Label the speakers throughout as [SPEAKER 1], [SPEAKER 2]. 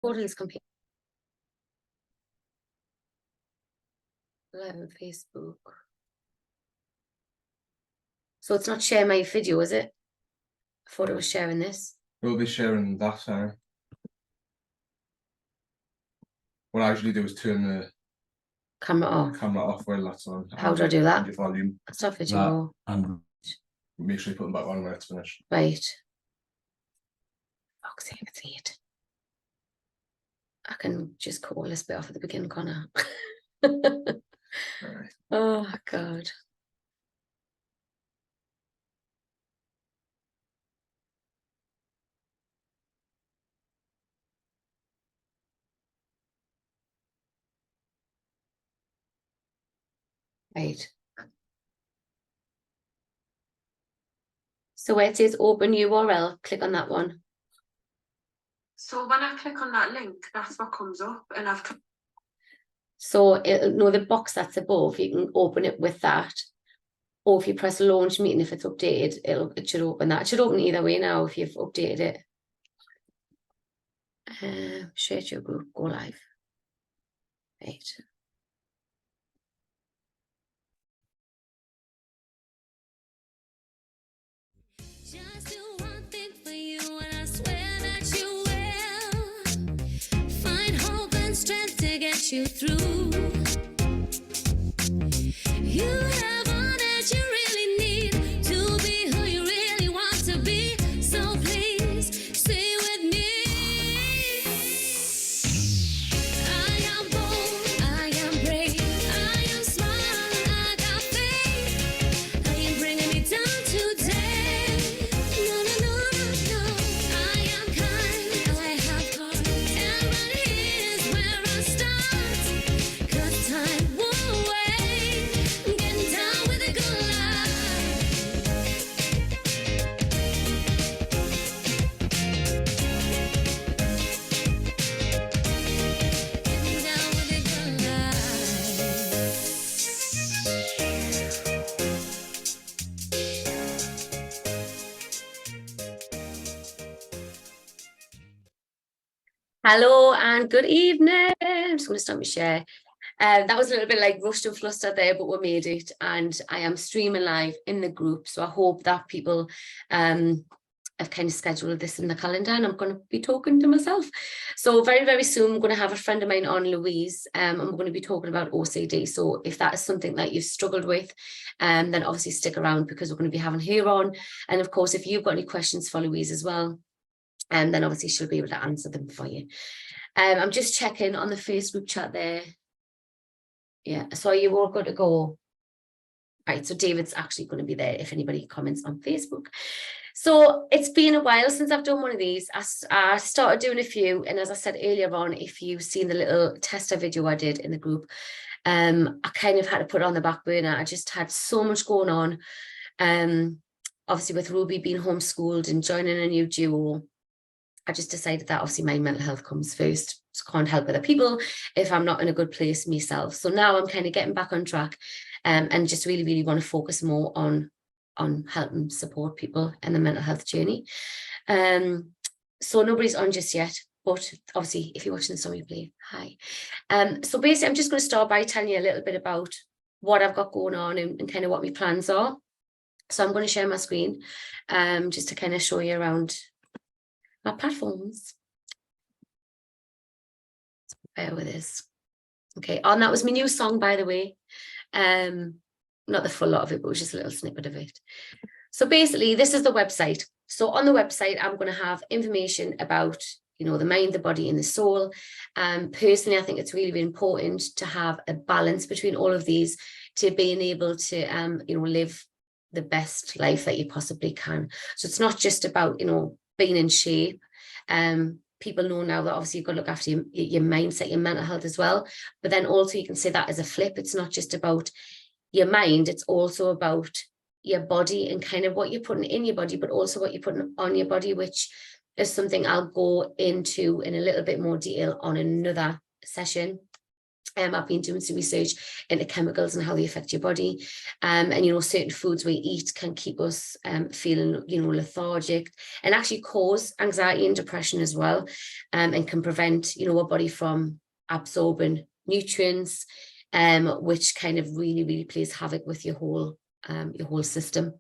[SPEAKER 1] Portal is complete. Live on Facebook. So it's not share my video, is it? I thought it was sharing this.
[SPEAKER 2] We'll be sharing that time. What I usually do is turn the
[SPEAKER 1] Camera off.
[SPEAKER 2] camera off while that's on.
[SPEAKER 1] How do I do that?
[SPEAKER 2] And your volume.
[SPEAKER 1] Stop video.
[SPEAKER 2] And make sure you put them back on when it's finished.
[SPEAKER 1] Right. Fuck's sake, it's 8. I can just cut all this bit off at the beginning, Connor.
[SPEAKER 2] Right.
[SPEAKER 1] Oh, God. Right. So where it says open URL, click on that one.
[SPEAKER 3] So when I click on that link, that's what comes up, and I've
[SPEAKER 1] So it'll know the box that's above, you can open it with that. Or if you press launch meeting, if it's updated, it should open that. It should open either way now if you've updated it. Share to your group, go live. Right.
[SPEAKER 4] Just do one thing for you, and I swear that you will find hope and strength to get you through. You have all that you really need to be who you really want to be. So please stay with me. I am bold, I am brave, I am smart, I got faith. I am bringing me down today. No, no, no, no, no. I am kind, I have heart, and right here's where I start. 'Cause time won't wait. Getting down with a good life. Getting down with a good
[SPEAKER 1] Hello and good evening. I'm just going to start my share. That was a little bit like rushed and flustered there, but we made it, and I am streaming live in the group. So I hope that people have kind of scheduled this in the calendar, and I'm going to be talking to myself. So very, very soon, I'm going to have a friend of mine on, Louise, and we're going to be talking about OCD. So if that is something that you've struggled with, then obviously stick around, because we're going to be having her on. And of course, if you've got any questions for Louise as well, and then obviously she'll be able to answer them for you. I'm just checking on the Facebook chat there. Yeah, so you all good to go? Right, so David's actually going to be there if anybody comments on Facebook. So it's been a while since I've done one of these. I started doing a few, and as I said earlier on, if you've seen the little tester video I did in the group, I kind of had to put it on the back burner. I just had so much going on. Obviously with Ruby being homeschooled and joining a new duo, I just decided that obviously my mental health comes first. So can't help other people if I'm not in a good place myself. So now I'm kind of getting back on track, and just really, really want to focus more on helping support people in the mental health journey. So nobody's on just yet, but obviously if you're watching this on replay, hi. So basically I'm just going to start by telling you a little bit about what I've got going on and kind of what my plans are. So I'm going to share my screen just to kind of show you around my platforms. Bear with us. Okay, and that was my new song, by the way. Not the full lot of it, but it was just a little snippet of it. So basically, this is the website. So on the website, I'm going to have information about, you know, the mind, the body, and the soul. Personally, I think it's really, really important to have a balance between all of these to being able to, you know, live the best life that you possibly can. So it's not just about, you know, being in shape. People know now that obviously you've got to look after your mindset, your mental health as well. But then also you can say that as a flip. It's not just about your mind. It's also about your body and kind of what you're putting in your body, but also what you're putting on your body, which is something I'll go into in a little bit more detail on another session. I've been doing some research into chemicals and how they affect your body. And, you know, certain foods we eat can keep us feeling, you know, lethargic and actually cause anxiety and depression as well. And can prevent, you know, our body from absorbing nutrients, which kind of really plays havoc with your whole system,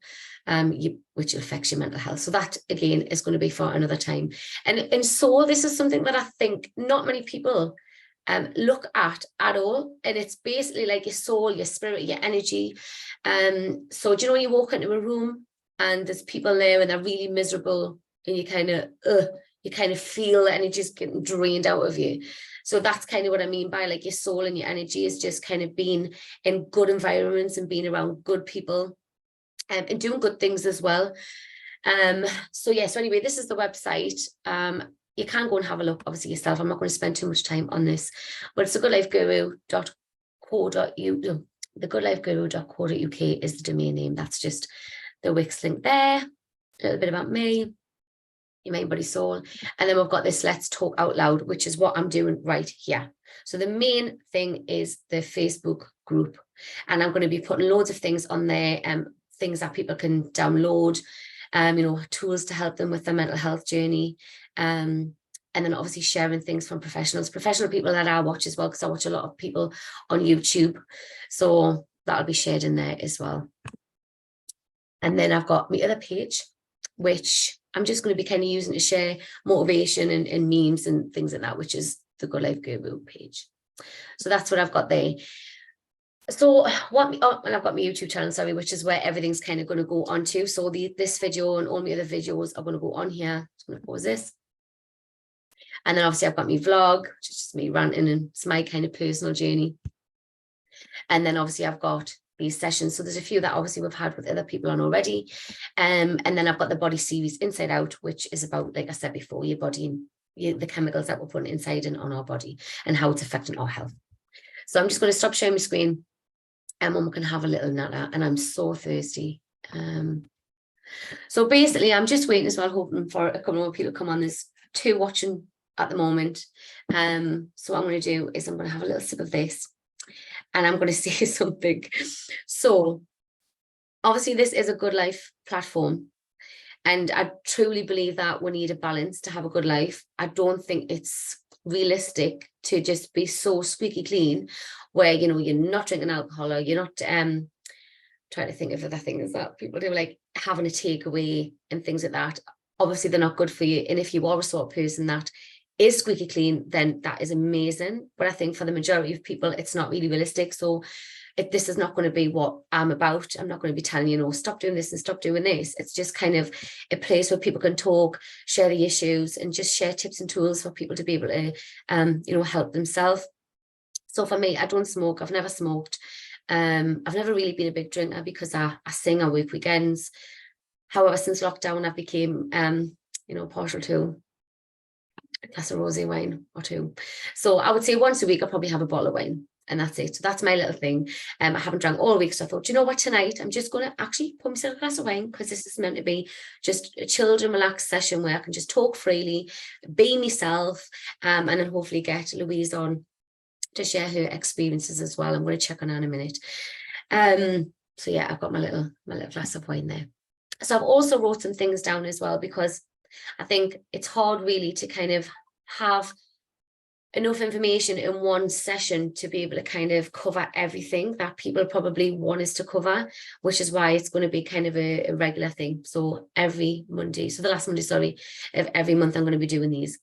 [SPEAKER 1] which affects your mental health. So that again is going to be for another time. And so this is something that I think not many people look at all, and it's basically like your soul, your spirit, your energy. So do you know when you walk into a room and there's people there and they're really miserable, and you kind of feel the energy is getting drained out of you. So that's kind of what I mean by like your soul and your energy is just kind of being in good environments and being around good people, and doing good things as well. So anyway, this is the website. You can go and have a look, obviously, yourself. I'm not going to spend too much time on this, but it's thegoodlifeguru.co.uk is the domain name. That's just the Wix link there. A little bit about me, your mind, body, soul. And then we've got this Let's Talk Out Loud, which is what I'm doing right here. So the main thing is the Facebook group. And I'm going to be putting loads of things on there, things that people can download, you know, tools to help them with their mental health journey. And then obviously sharing things from professional people that I watch as well, because I watch a lot of people on YouTube. So that'll be shared in there as well. And then I've got my other page, which I'm just going to be kind of using to share motivation and memes and things like that, which is the Good Life Guru page. So that's what I've got there. So and I've got my YouTube channel, sorry, which is where everything's kind of going to go onto. So this video and all my other videos are going to go on here. I'm going to pause this. And then obviously I've got my vlog, which is just me ranting, and it's my kind of personal journey. And then obviously I've got these sessions. So there's a few that obviously we've had with other people on already. And then I've got the body series Inside Out, which is about, like I said before, your body and the chemicals that we're putting inside and on our body and how it's affecting our health. So I'm just going to stop sharing my screen, and we can have a little natter. And I'm so thirsty. So basically I'm just waiting as well, hoping for a couple more people to come on. There's 2 watching at the moment. So what I'm going to do is I'm going to have a little sip of this, and I'm going to say something. So obviously this is a Good Life platform, and I truly believe that we need a balance to have a good life. I don't think it's realistic to just be so squeaky clean where, you know, you're not drinking alcohol, or you're not trying to think of other things that people do, like having a takeaway and things like that. Obviously they're not good for you, and if you are a sort of person that is squeaky clean, then that is amazing. But I think for the majority of people, it's not really realistic. So this is not going to be what I'm about. I'm not going to be telling you, stop doing this and stop doing this. It's just kind of a place where people can talk, share the issues, and just share tips and tools for people to be able to, help themselves. So for me, I don't smoke. I've never smoked. I've never really been a big drinker because I sing, I work weekends. However, since lockdown, I became, partial to a glass of rosé wine or 2. So I would say once a week, I'll probably have a bottle of wine, and that's it. So that's my little thing. I haven't drank all week. So I thought, do you know what, tonight, I'm just going to actually pour myself a glass of wine, because this is meant to be just a chilled and relaxed session where I can just talk freely, be myself, and then hopefully get Louise on to share her experiences as well. I'm going to check on her in a minute. So yeah, I've got my little glass of wine there. So I've also wrote some things down as well, because I think it's hard really to kind of have enough information in one session to be able to kind of cover everything that people probably want us to cover, which is why it's going to be kind of a regular thing. So every Monday, so the last Monday, sorry, of every month I'm going to be doing these.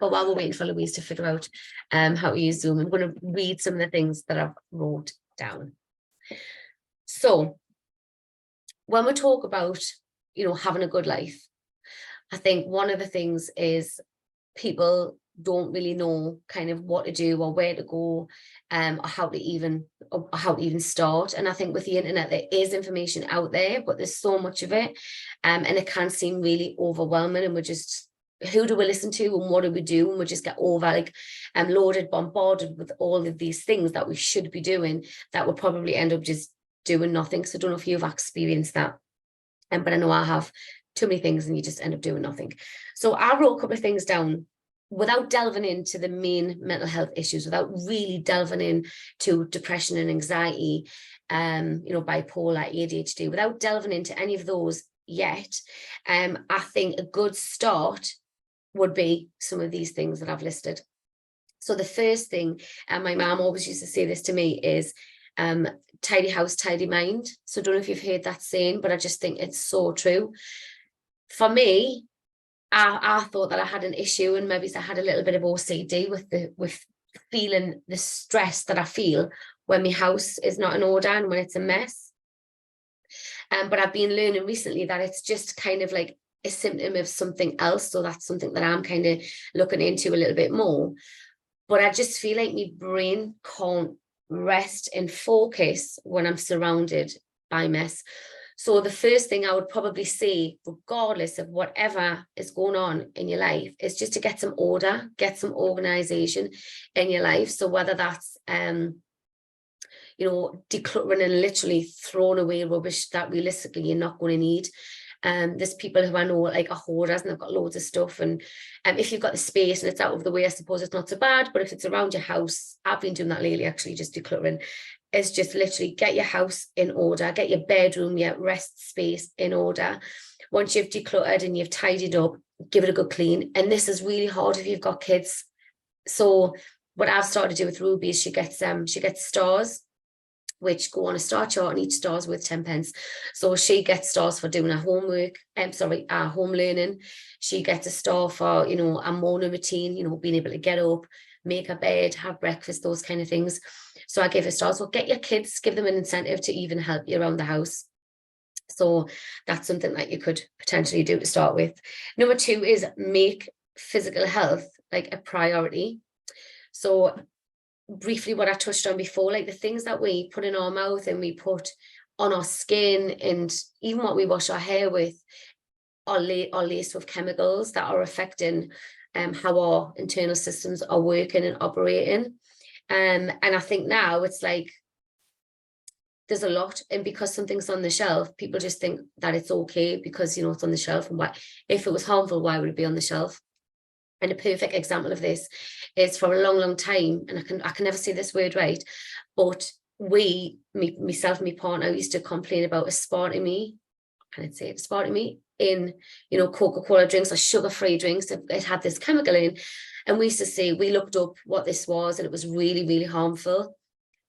[SPEAKER 1] But while we're waiting for Louise to figure out how to use Zoom, I'm going to read some of the things that I've wrote down. So when we talk about, having a good life, I think one of the things is people don't really know kind of what to do or where to go, or how to even start. And I think with the internet, there is information out there, but there's so much of it, and it can seem really overwhelming. And we're just, who do we listen to and what do we do? And we just get loaded, bombarded with all of these things that we should be doing that will probably end up just doing nothing. So I don't know if you've experienced that, but I know I have. Too many things and you just end up doing nothing. So I wrote a couple of things down without delving into the main mental health issues, without really delving into depression and anxiety, bipolar, ADHD, without delving into any of those yet, I think a good start would be some of these things that I've listed. So the first thing, and my mom always used to say this to me, is tidy house, tidy mind. So I don't know if you've heard that saying, but I just think it's so true. For me, I thought that I had an issue, and maybe I had a little bit of OCD with feeling the stress that I feel when my house is not in order and when it's a mess. But I've been learning recently that it's just kind of like a symptom of something else. So that's something that I'm kind of looking into a little bit more. But I just feel like my brain can't rest and focus when I'm surrounded by mess. So the first thing I would probably say, regardless of whatever is going on in your life, is just to get some order, get some organization in your life. So whether that's, decluttering and literally throwing away rubbish that realistically you're not going to need. There's people who I know like are hoarders and they've got loads of stuff, and if you've got the space and it's out of the way, I suppose it's not so bad. But if it's around your house, I've been doing that lately, actually, just decluttering. It's just literally get your house in order, get your bedroom, your rest space in order. Once you've decluttered and you've tidied up, give it a good clean. And this is really hard if you've got kids. So what I've started to do with Ruby is she gets stars, which go on a star chart, and each star is worth 10 pence. So she gets stars for doing her homework, home learning. She gets a star for, a morning routine, being able to get up, make her bed, have breakfast, those kind of things. So I give her stars. So get your kids, give them an incentive to even help you around the house. So that's something that you could potentially do to start with. Number 2 is make physical health like a priority. So briefly what I touched on before, like the things that we put in our mouth and we put on our skin, and even what we wash our hair with, are laced with chemicals that are affecting how our internal systems are working and operating. And I think now it's like there's a lot, and because something's on the shelf, people just think that it's okay because it's on the shelf. And why, if it was harmful, why would it be on the shelf? And a perfect example of this is, for a long, long time, and I can never say this word right, but myself and my partner used to complain about aspartame. Can I say it? Aspartame in, Coca-Cola drinks or sugar-free drinks. It had this chemical in. And we used to say, we looked up what this was, and it was really, really harmful.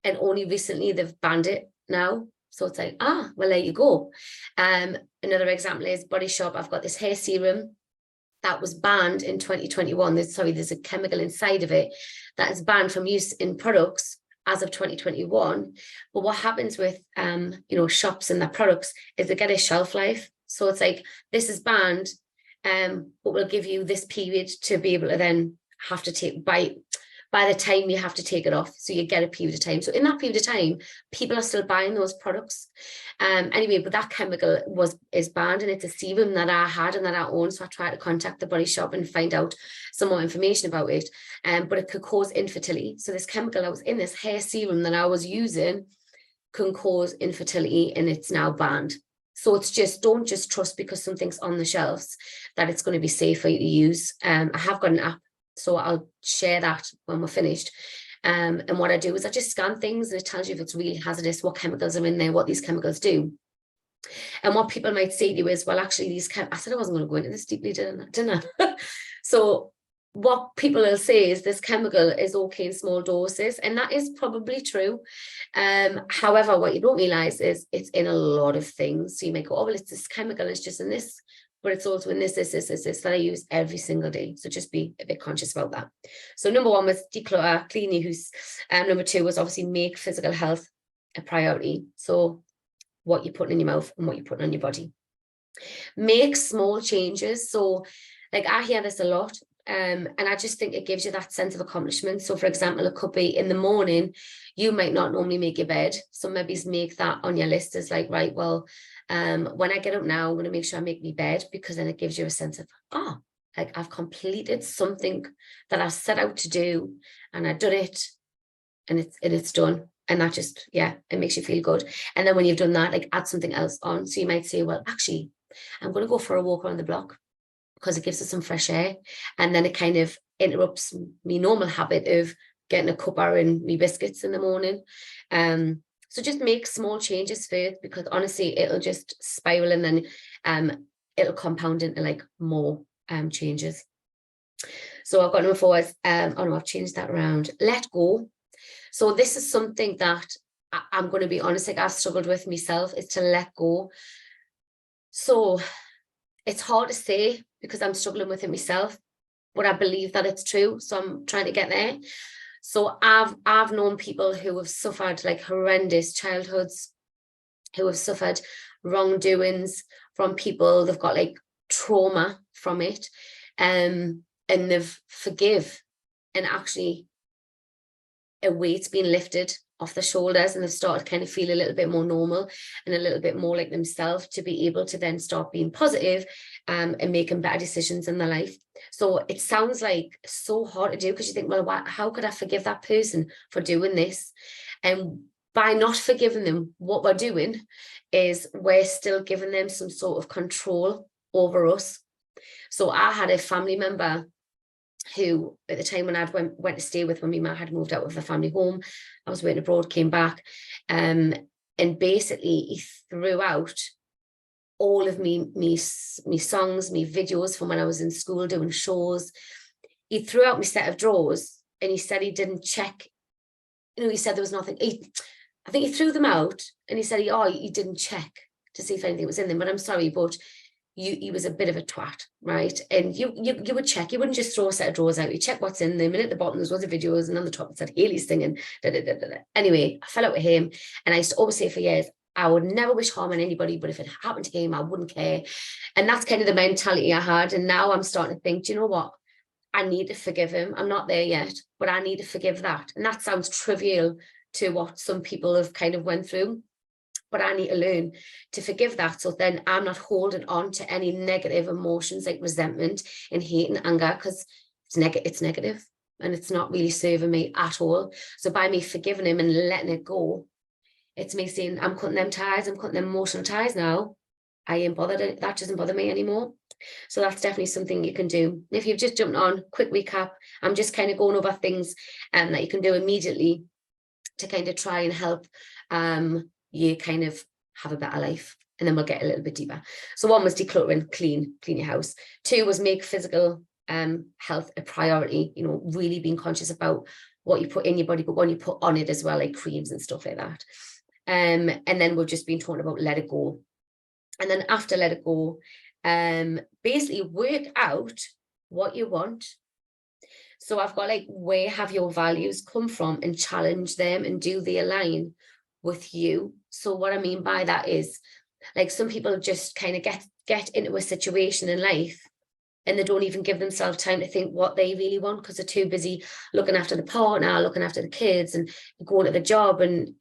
[SPEAKER 1] And only recently they've banned it now. So it's like, well, there you go. Another example is Body Shop. I've got this hair serum that was banned in 2021. There's a chemical inside of it that is banned from use in products as of 2021. But what happens with, shops and their products is they get a shelf life. So it's like, this is banned, but we'll give you this period to be able to then have to take by the time you have to take it off. So you get a period of time. So in that period of time, people are still buying those products. Anyway, but that chemical is banned, and it's a serum that I had and that I own. So I tried to contact the Body Shop and find out some more information about it. But it could cause infertility. So this chemical that was in this hair serum that I was using can cause infertility, and it's now banned. So it's just, don't just trust because something's on the shelves that it's going to be safe for you to use. I have got an app, so I'll share that when we're finished. And what I do is I just scan things, and it tells you if it's really hazardous, what chemicals are in there, what these chemicals do. And what people might say to you is, well, actually, I said I wasn't going to go into this deeply, didn't I? So what people will say is this chemical is okay in small doses, and that is probably true. However, what you don't realize is it's in a lot of things. So you might go, oh, well, it's this chemical, it's just in this, but it's also in this that I use every single day. So just be a bit conscious about that. So number 1 was declutter, clean your house. Number 2 was obviously make physical health a priority. So what you're putting in your mouth and what you're putting on your body. Make small changes. So like I hear this a lot. And I just think it gives you that sense of accomplishment. So for example, it could be in the morning, you might not normally make your bed. So maybe make that on your list as like, right, well, when I get up now, I'm going to make sure I make my bed, because then it gives you a sense of, like I've completed something that I set out to do, and I've done it, and it's done. And that just, it makes you feel good. And then when you've done that, like add something else on. So you might say, well, actually, I'm going to go for a walk around the block, because it gives us some fresh air. And then it kind of interrupts my normal habit of getting a cuppa and me biscuits in the morning. So just make small changes first, because honestly, it'll just spiral, and then it'll compound into like more changes. So I've got number 4 is, oh no, I've changed that around. Let go. So this is something that I'm going to be honest, like I've struggled with myself, is to let go. So it's hard to say because I'm struggling with it myself, but I believe that it's true. So I'm trying to get there. So I've known people who have suffered like horrendous childhoods, who have suffered wrongdoings from people. They've got like trauma from it, and they've forgive, and actually a weight's been lifted off their shoulders, and they've started to kind of feel a little bit more normal and a little bit more like themselves, to be able to then start being positive and making better decisions in their life. So it sounds like so hard to do, because you think, well, how could I forgive that person for doing this? And by not forgiving them, what we're doing is we're still giving them some sort of control over us. So I had a family member who, at the time when I went to stay with, when my mum had moved out of the family home, I was working abroad, came back, and basically he threw out all of me songs, me videos from when I was in school doing shows. He threw out my set of drawers, and he said he didn't check. You know, he said there was nothing. I think he threw them out, and he said he didn't check to see if anything was in them. But I'm sorry, but he was a bit of a twat, right? And you would check. You wouldn't just throw a set of drawers out. You check what's in them, and at the bottom there's loads of videos, and on the top it said Hayley's singing. Anyway, I fell out with him, and I used to always say for years, I would never wish harm on anybody, but if it happened to him, I wouldn't care. And that's kind of the mentality I had. And now I'm starting to think, do you know what? I need to forgive him. I'm not there yet, but I need to forgive that. And that sounds trivial to what some people have kind of went through, but I need to learn to forgive that. So then I'm not holding on to any negative emotions like resentment and hate and anger, because it's negative and it's not really serving me at all. So by me forgiving him and letting it go, it's me saying, I'm cutting them ties, I'm cutting them emotional ties now. I ain't bothered, that doesn't bother me anymore. So that's definitely something you can do. If you've just jumped on, quick recap, I'm just kind of going over things that you can do immediately to kind of try and help you kind of have a better life. And then we'll get a little bit deeper. So 1 was decluttering, clean your house. 2 was make physical health a priority, you know, really being conscious about what you put in your body, but when you put on it as well, like creams and stuff like that. And then we've just been talking about let it go. And then after let it go, basically work out what you want. So I've got like, where have your values come from, and challenge them, and do they align with you? So what I mean by that is, like, some people just kind of get into a situation in life and they don't even give themselves time to think what they really want, because they're too busy looking after the partner, looking after the kids, and going to the job, and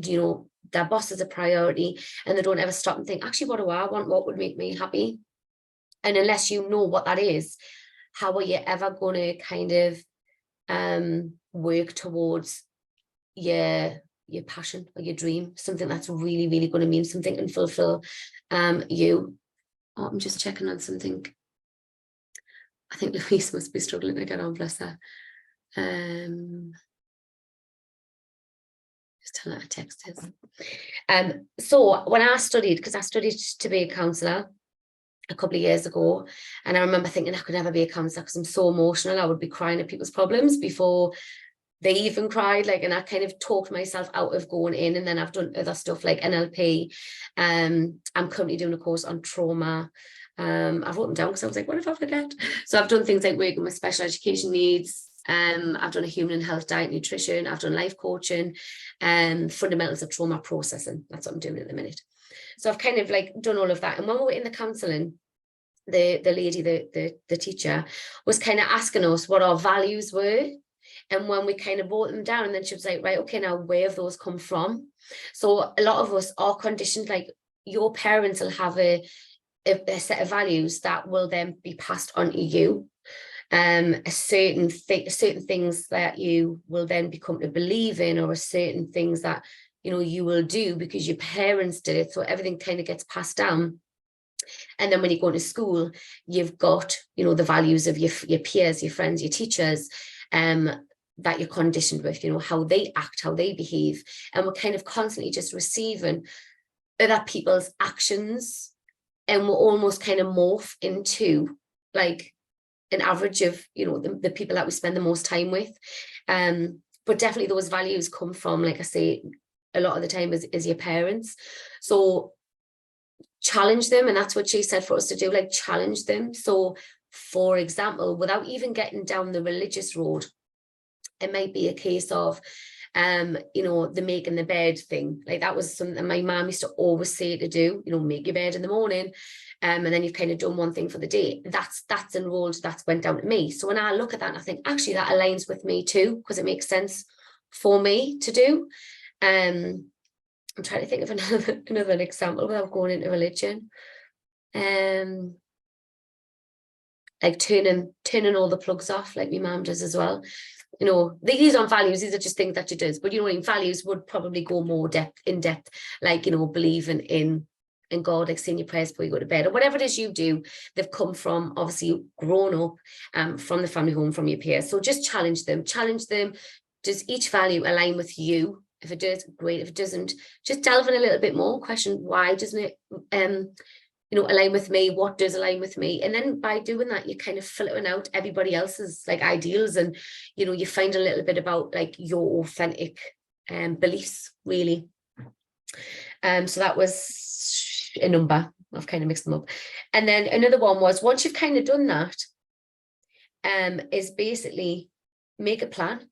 [SPEAKER 1] you know, their boss is a priority, and they don't ever stop and think, actually, what do I want? What would make me happy? And unless you know what that is, how are you ever going to kind of work towards your passion or your dream, something that's really, really going to mean something and fulfill you? Oh, I'm just checking on something. I think Louise must be struggling to get on, bless her. Just tell her I texted. So when I studied, because I studied to be a counsellor a couple of years ago, and I remember thinking I could never be a counsellor because I'm so emotional. I would be crying at people's problems before they even cried, like, and I kind of talked myself out of going in. And then I've done other stuff like NLP. I'm currently doing a course on trauma. I've wrote them down because I was like, what if I forget? So I've done things like working with special education needs. I've done a human and health diet nutrition. I've done life coaching and fundamentals of trauma processing. That's what I'm doing at the minute. So I've kind of like done all of that. And when we were in the counselling, the lady, the teacher, was kind of asking us what our values were. And when we kind of wrote them down, and then she was like, right, okay, now where have those come from? So a lot of us are conditioned, like your parents will have a set of values that will then be passed on to you. Certain things that you will then become to believe in, or certain things that, you know, you will do because your parents did it. So everything kind of gets passed down. And then when you go to school, you've got, you know, the values of your peers, your friends, your teachers, that you're conditioned with, you know, how they act, how they behave. And we're kind of constantly just receiving other people's actions, and we're almost kind of morph into like an average of, you know, the people that we spend the most time with. But definitely those values come from, like I say, a lot of the time is your parents. So challenge them, and that's what she said for us to do, like challenge them. So for example, without even getting down the religious road, it might be a case of you know, the making the bed thing. Like that was something my mom used to always say to do, you know, make your bed in the morning, and then you've kind of done one thing for the day. That's enrolled, that's went down to me. So when I look at that and I think actually that aligns with me too, because it makes sense for me to do. I'm trying to think of another example without going into religion. Like turning all the plugs off, like my mum does as well. You know, these aren't values, these are just things that she does. But you know what I mean, values would probably go more in depth, like, you know, believing in God, like saying your prayers before you go to bed, or whatever it is you do. They've come from, obviously, grown up from the family home, from your peers. So just challenge them. Does each value align with you? If it does, great. If it doesn't, just delve in a little bit more. Question, why doesn't it you know, align with me? What does align with me? And then by doing that, you're kind of filtering out everybody else's like ideals, and you know, you find a little bit about like your authentic beliefs, really. So that was a number. I've kind of mixed them up. And then another one was, once you've kind of done that, is basically make a plan.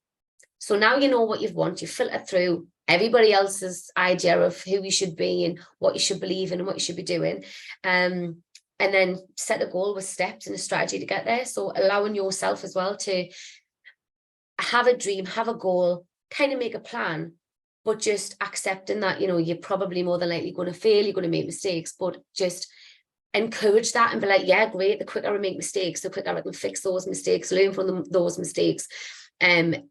[SPEAKER 1] So now you know what you want. You filter through everybody else's idea of who you should be and what you should believe in and what you should be doing. And then set a goal with steps and a strategy to get there. So allowing yourself as well to have a dream, have a goal, kind of make a plan, but just accepting that, you know, you're probably more than likely going to fail, you're going to make mistakes, but just encourage that and be like, yeah, great. The quicker I make mistakes, the quicker I can fix those mistakes, learn from those mistakes. And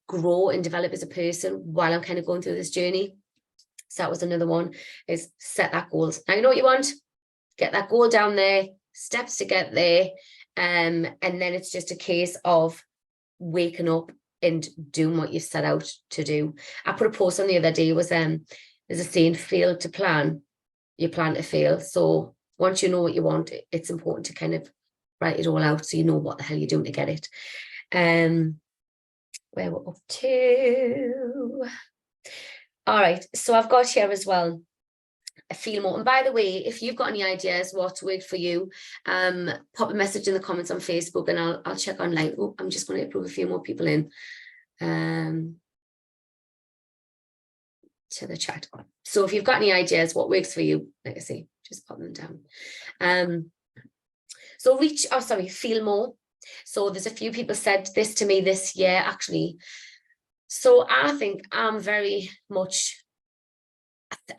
[SPEAKER 1] grow and develop as a person while I'm kind of going through this journey. So that was another one, is set that goal. Now you know what you want, get that goal down there, steps to get there, and then it's just a case of waking up and doing what you set out to do. I put a post on the other day, was there's a saying, fail to plan, you plan to fail. So once you know what you want, it's important to kind of write it all out so you know what the hell you're doing to get it. Where we're up to. All right, so I've got here as well a feel more. And by the way, if you've got any ideas what's worked for you, pop a message in the comments on Facebook and I'll check online. Oh, I'm just going to approve a few more people in to the chat. So if you've got any ideas what works for you, like I say, just pop them down. So feel more. So there's a few people said this to me this year, actually. So I think I'm very much,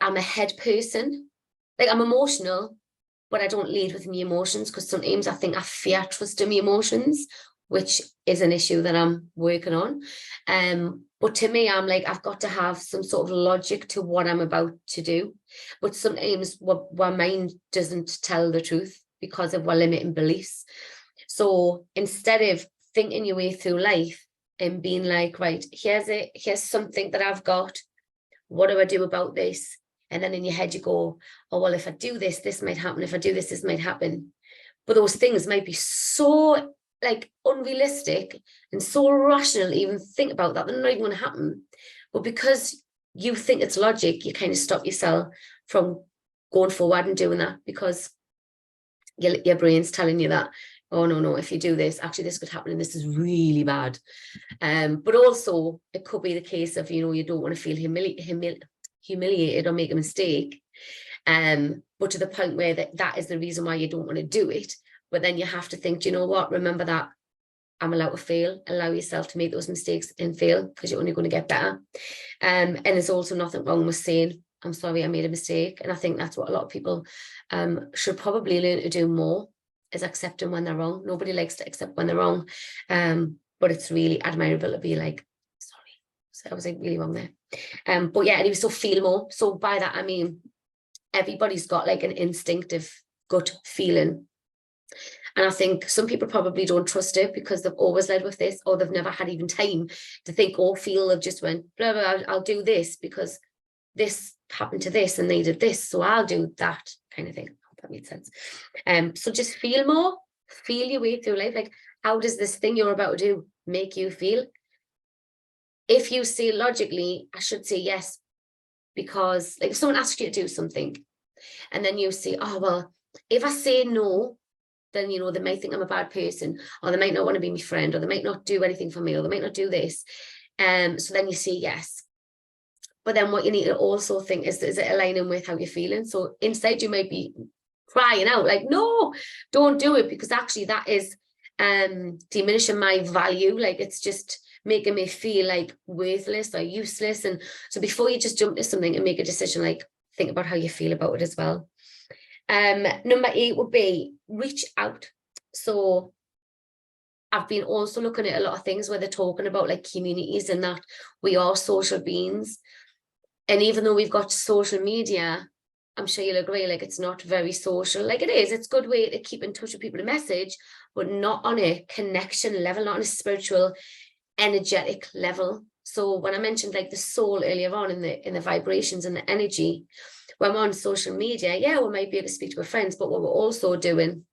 [SPEAKER 1] I'm a head person. Like I'm emotional, but I don't lead with my emotions, because sometimes I think I fear trusting my emotions, which is an issue that I'm working on. But to me, I'm like, I've got to have some sort of logic to what I'm about to do. But sometimes my mind doesn't tell the truth because of our limiting beliefs. So instead of thinking your way through life and being like, right, here's something that I've got, what do I do about this? And then in your head you go, oh, well, if I do this, this might happen. If I do this, this might happen. But those things might be so like unrealistic and so irrational to even think about that, they're not even going to happen. But because you think it's logic, you kind of stop yourself from going forward and doing that, because your brain's telling you that, oh, no, if you do this, actually this could happen and this is really bad. But also it could be the case of, you know, you don't want to feel humiliated or make a mistake. But to the point where that is the reason why you don't want to do it. But then you have to think, do you know what? Remember that I'm allowed to fail. Allow yourself to make those mistakes and fail, because you're only going to get better. And there's also nothing wrong with saying, I'm sorry, I made a mistake. And I think that's what a lot of people should probably learn to do more, is accepting when they're wrong. Nobody likes to accept when they're wrong. But it's really admirable to be like, sorry, so I was like really wrong there. But yeah, and he was so feel more. So by that, I mean, everybody's got like an instinctive gut feeling. And I think some people probably don't trust it because they've always led with this, or they've never had even time to think or feel. They've just went, blah, blah, I'll do this because this happened to this and they did this, so I'll do that kind of thing. I hope that made sense. So just feel more, feel your way through life. Like, how does this thing you're about to do make you feel? If you say logically, I should say yes, because like if someone asks you to do something and then you say, oh, well, if I say no, then, you know, they might think I'm a bad person, or they might not want to be my friend, or they might not do anything for me, or they might not do this. So then you say yes. But then what you need to also think is it aligning with how you're feeling? So inside you might be crying out like, no, don't do it, because actually that is diminishing my value. Like, it's just making me feel like worthless or useless. And so before you just jump to something and make a decision, like, think about how you feel about it as well. Number 8 would be reach out. So I've been also looking at a lot of things where they're talking about like communities and that we are social beings. And even though we've got social media, I'm sure you'll agree, like, it's not very social. Like, it is, it's a good way to keep in touch with people, to message, but not on a connection level, not on a spiritual, energetic level. So when I mentioned like the soul earlier on in the vibrations and the energy, when we're on social media, yeah, we might be able to speak to our friends, but what we're also doing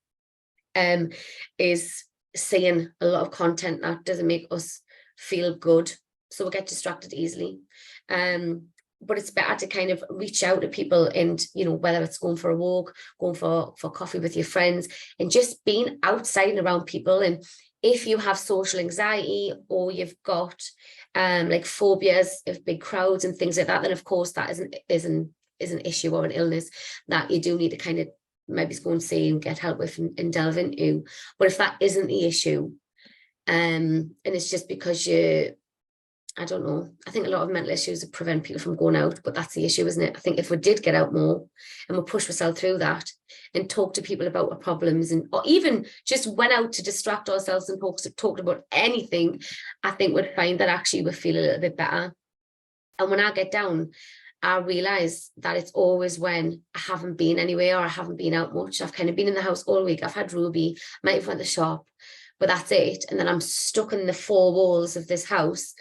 [SPEAKER 1] is seeing a lot of content that doesn't make us feel good. So we get distracted easily. But it's better to kind of reach out to people, and, you know, whether it's going for a walk, going for coffee with your friends, and just being outside and around people. And if you have social anxiety, or you've got like phobias of big crowds and things like that, then of course that is an issue or an illness that you do need to kind of maybe go and see and get help with and delve into. But if that isn't the issue, and it's just because I don't know, I think a lot of mental issues prevent people from going out, but that's the issue, isn't it? I think if we did get out more and we push ourselves through that and talk to people about our problems, and or even just went out to distract ourselves and talked about anything, I think we'd find that actually we feel a little bit better. And when I get down, I realise that it's always when I haven't been anywhere or I haven't been out much. I've kind of been in the house all week. I've had Ruby, might have went to the shop, but that's it. And then I'm stuck in the 4 walls of this house.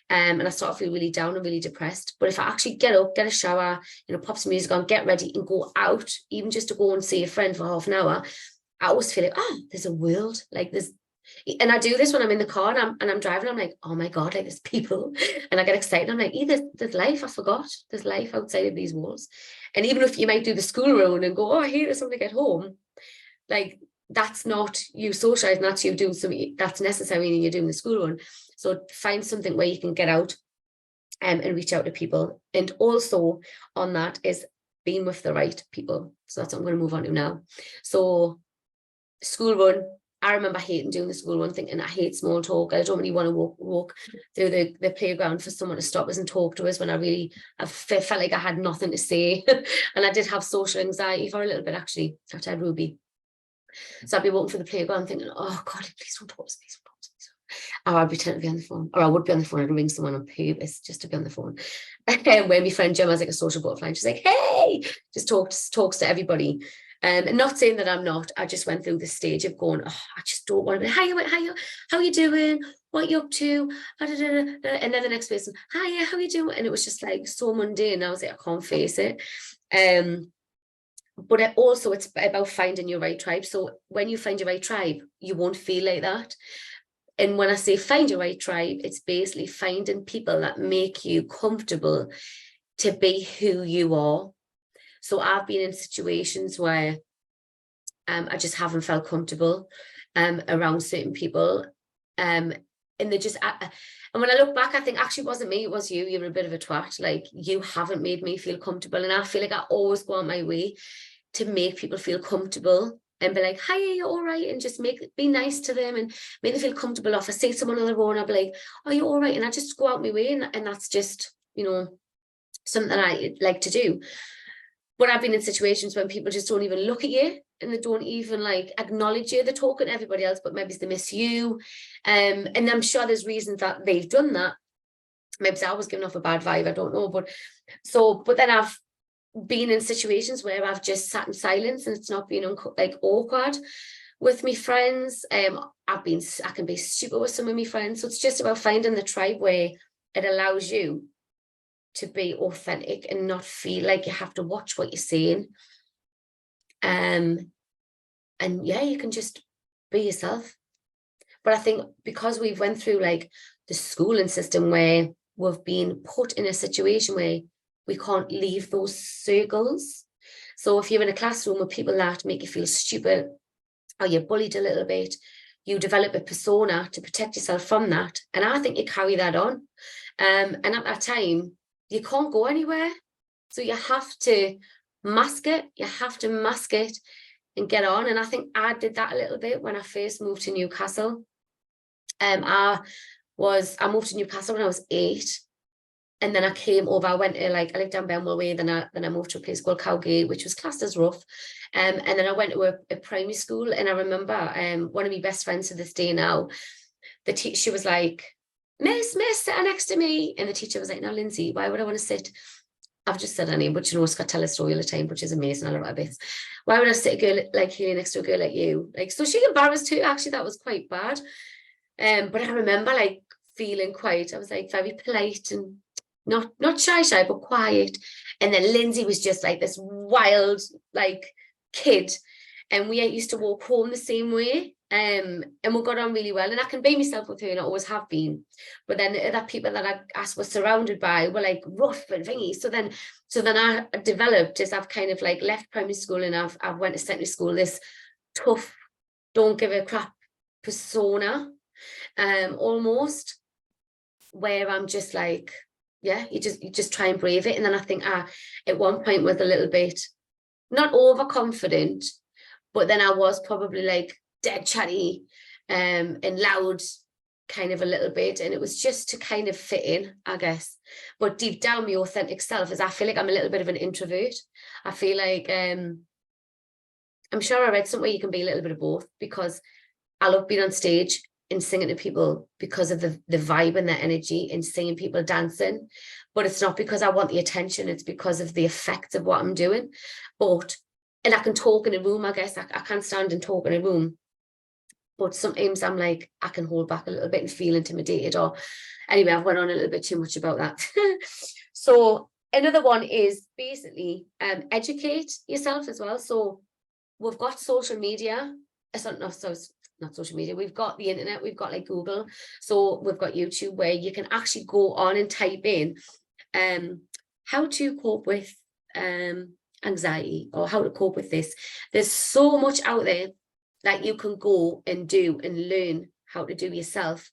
[SPEAKER 1] And I start to feel really down and really depressed. But if I actually get up, get a shower, you know, pop some music on, get ready and go out, even just to go and see a friend for half an hour, I always feel like, oh, there's a world, like there's, and I do this when I'm in the car and I'm driving, I'm like, oh my God, like there's people. And I get excited. I'm like, there's life, I forgot. There's life outside of these walls. And even if you might do the school run and go, oh, I hear there's something at home, like that's not you socializing, that's you doing something that's necessary and you're doing the school run. So find something where you can get out and reach out to people. And also on that is being with the right people. So that's what I'm going to move on to now. So school run, I remember hating doing the school run, thinking I hate small talk. I don't really want to walk through the playground for someone to stop us and talk to us when I felt like I had nothing to say. And I did have social anxiety for a little bit, actually, after I had Ruby. So I'd be walking through the playground thinking, oh God, please don't talk to me. Or I'd pretend to be on the phone, or I would be on the phone and ring someone on purpose just to be on the phone. And when my friend Gemma was like a social butterfly, and she's like, hey, just talks to everybody. And not saying that I'm not, I just went through the stage of going, oh, I just don't want to be, how you doing? What you up to? And then the next person, hiya, how you doing? And it was just like so mundane. I was like, I can't face it. But it's about finding your right tribe. So when you find your right tribe, you won't feel like that. And when I say find your right tribe, it's basically finding people that make you comfortable to be who you are. So I've been in situations where I just haven't felt comfortable around certain people. And they just, and when I look back, I think actually it wasn't me, it was you. You were a bit of a twat. Like, you haven't made me feel comfortable. And I feel like I always go on my way to make people feel comfortable. And be like, hi, are you all right? And just be nice to them and make them feel comfortable. If I see someone on the road, I'll be like, are you all right? And I just go out my way. And that's just, you know, something that I like to do. But I've been in situations when people just don't even look at you and they don't even like acknowledge you. They're talking to everybody else, but maybe they miss you. And I'm sure there's reasons that they've done that. Maybe I was giving off a bad vibe, I don't know. But then I've been in situations where I've just sat in silence and it's not been like awkward with my friends. I can be stupid with some of my friends. So it's just about finding the tribe where it allows you to be authentic and not feel like you have to watch what you're saying. And yeah, you can just be yourself. But I think because we've went through like the schooling system where we've been put in a situation where we can't leave those circles. So if you're in a classroom with people that make you feel stupid or you're bullied a little bit, you develop a persona to protect yourself from that. And I think you carry that on. And at that time, you can't go anywhere. So you have to mask it. You have to mask it and get on. And I think I did that a little bit when I first moved to Newcastle. I moved to Newcastle when I was 8. And then I came over, I lived down Benwell Way, then I moved to a place called Cowgate, which was classed as rough. And then I went to a primary school, and I remember one of my best friends to this day now, the teacher was like, Miss, sit next to me. And the teacher was like, no, Lindsay, why would I want to sit? I've just said her name, but you know, Scott tell a story all the time, which is amazing. I love her bits. Why would I sit a girl like Haley next to a girl like you? Like, so she embarrassed too. Actually, that was quite bad. But I remember like feeling quite, I was like very polite and not shy, but quiet. And then Lindsay was just like this wild, like kid. And we used to walk home the same way. And we got on really well. And I can be myself with her, and I always have been. But then the other people that I was surrounded by were like rough and thingy. So then I developed, as I've kind of like left primary school and I've went to secondary school, this tough, don't give a crap persona, almost, where I'm just like, yeah, you just try and brave it. And then I think I at one point was a little bit not overconfident, but then I was probably like dead chatty and loud kind of a little bit, and it was just to kind of fit in, I guess. But deep down, my authentic self is I feel like I'm a little bit of an introvert. I feel like I'm sure I read somewhere you can be a little bit of both, because I love being on stage and singing to people because of the vibe and the energy, and seeing people dancing. But it's not because I want the attention, it's because of the effect of what I'm doing. And I can talk in a room, I guess. I can't stand and talk in a room. But sometimes I'm like, I can hold back a little bit and feel intimidated. Or anyway, I've went on a little bit too much about that. So another one is basically educate yourself as well. So we've got social media. It's not social media. We've got the internet. We've got like Google. So we've got YouTube, where you can actually go on and type in how to cope with anxiety, or how to cope with this. There's so much out there that you can go and do and learn how to do yourself.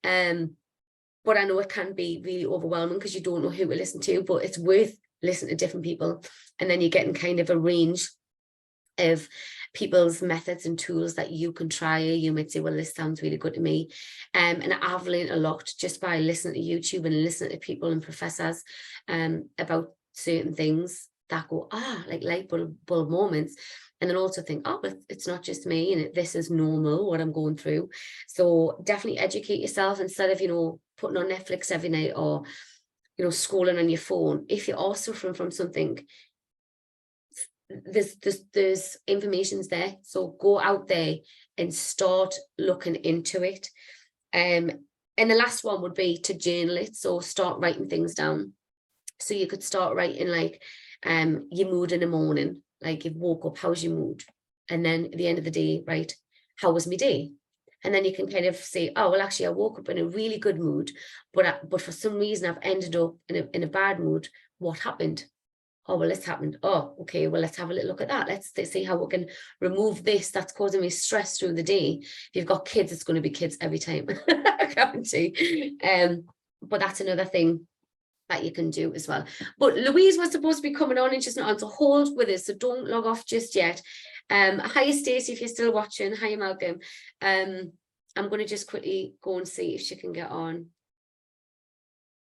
[SPEAKER 1] But I know it can be really overwhelming because you don't know who to listen to, but it's worth listening to different people. And then you're getting kind of a range of people's methods and tools that you can try. You might say, well, this sounds really good to me. And I've learned a lot just by listening to YouTube and listening to people and professors about certain things that go, like light bulb moments. And then also think, oh, but it's not just me, and this is normal, what I'm going through. So definitely educate yourself instead of, putting on Netflix every night, or, scrolling on your phone. If you are suffering from something, there's information's there. So go out there and start looking into it. And the last one would be to journal it. So start writing things down. So you could start writing like your mood in the morning. Like, you've woke up, how's your mood? And then at the end of the day, right, how was my day? And then you can kind of say, oh, well, actually, I woke up in a really good mood, but for some reason I've ended up in a bad mood. What happened? Oh, well, this happened. Oh, okay, well, let's have a little look at that. Let's see how we can remove this that's causing me stress through the day. If you've got kids, it's going to be kids every time. I guarantee. But that's another thing that you can do as well. But Louise was supposed to be coming on and she's not on, so hold with us, so don't log off just yet. Hi Stacey, if you're still watching. Hi Malcolm. I'm going to just quickly go and see if she can get on.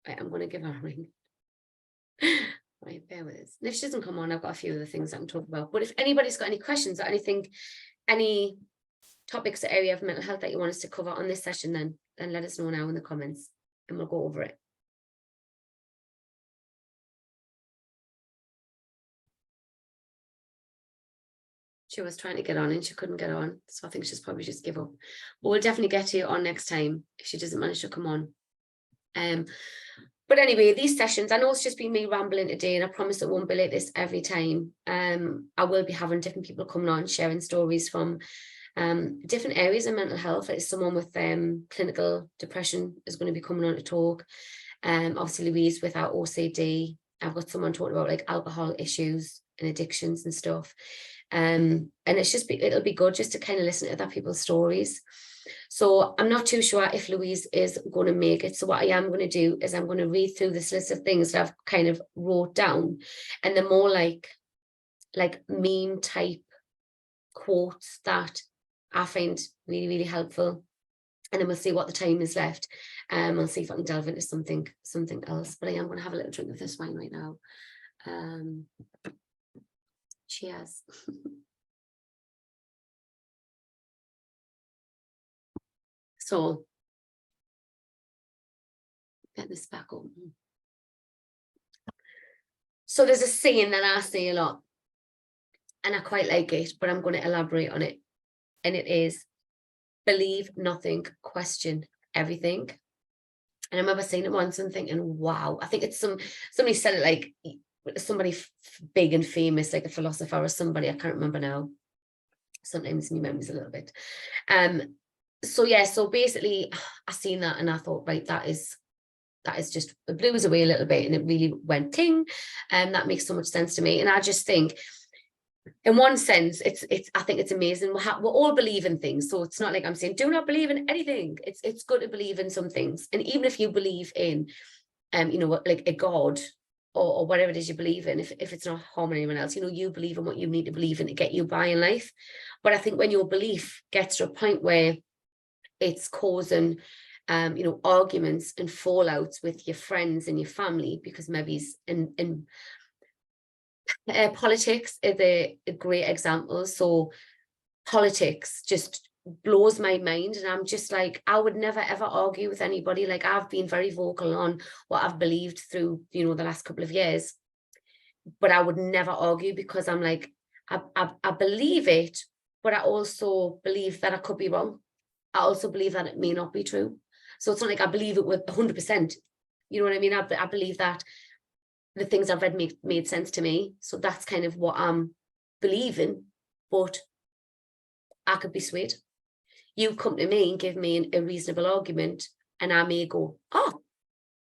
[SPEAKER 1] Right, I'm going to give her a ring. Right, bear with us. And if she doesn't come on, I've got a few other things that I'm talking about. But if anybody's got any questions or anything, any topics or area of mental health that you want us to cover on this session, then let us know now in the comments and we'll go over it. She was trying to get on and she couldn't get on. So I think she's probably just give up. But we'll definitely get to you on next time if she doesn't manage to come on. But anyway, these sessions, I know it's just been me rambling today, and I promise it won't be like this every time. I will be having different people coming on, sharing stories from different areas of mental health. Like someone with clinical depression is going to be coming on to talk. Obviously Louise with our OCD. I've got someone talking about like alcohol issues and addictions and stuff. And it's just it'll be good just to kind of listen to other people's stories. So I'm not too sure if Louise is going to make it. So what I am going to do is I'm going to read through this list of things that I've kind of wrote down, and they're more like meme type quotes that I find really, really helpful. And then we'll see what the time is left. I'll see if I can delve into something else. But I am going to have a little drink of this wine right now. Cheers. So, get this back on. So there's a saying that I say a lot, and I quite like it, but I'm going to elaborate on it. And it is, believe nothing, question everything. And I remember saying it once and thinking, wow, I think it's somebody said it like somebody big and famous, like a philosopher or somebody, I can't remember now. Sometimes my memory's a little bit. So yeah, so basically I seen that and I thought, right, that is just, it blew us away a little bit and it really went ting. And that makes so much sense to me. And I just think, in one sense, I think it's amazing. We're all believing things. So it's not like I'm saying, do not believe in anything. It's good to believe in some things. And even if you believe in, you know, like a God or whatever it is you believe in, if it's not harming anyone else, you know, you believe in what you need to believe in to get you by in life. But I think when your belief gets to a point where it's causing, you know, arguments and fallouts with your friends and your family, because maybe it's in politics is a great example. So politics just blows my mind, and I'm just like, I would never ever argue with anybody. Like, I've been very vocal on what I've believed through, you know, the last couple of years, but I would never argue, because I'm like, I believe it, but I also believe that I could be wrong. I also believe that it may not be true. So it's not like I believe it with 100%. You know what I mean? I believe that the things I've read made sense to me. So that's kind of what I'm believing, but I could be swayed. You come to me and give me a reasonable argument, and I may go, oh,